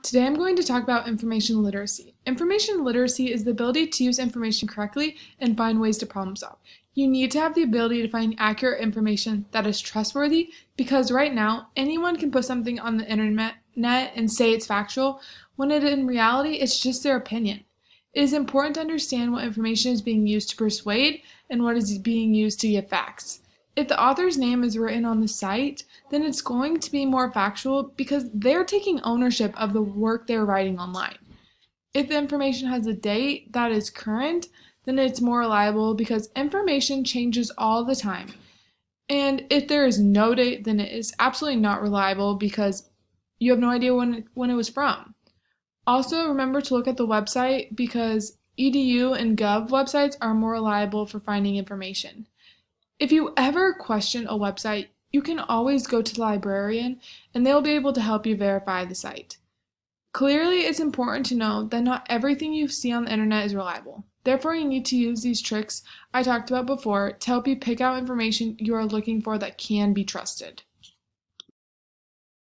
Today I'm going to talk about information literacy. Information literacy is the ability to use information correctly and find ways to problem solve. You need to have the ability to find accurate information that is trustworthy because right now anyone can put something on the internet and say it's factual when in reality it's just their opinion. It is important to understand what information is being used to persuade and what is being used to give facts. If the author's name is written on the site, then it's going to be more factual because they're taking ownership of the work they're writing online. If the information has a date that is current, then it's more reliable because information changes all the time. And if there is no date, then it is absolutely not reliable because you have no idea when it was from. Also, remember to look at the website because edu and gov websites are more reliable for finding information. If you ever question a website, you can always go to the librarian and they'll be able to help you verify the site. Clearly, it's important to know that not everything you see on the internet is reliable. Therefore, you need to use these tricks I talked about before to help you pick out information you are looking for that can be trusted.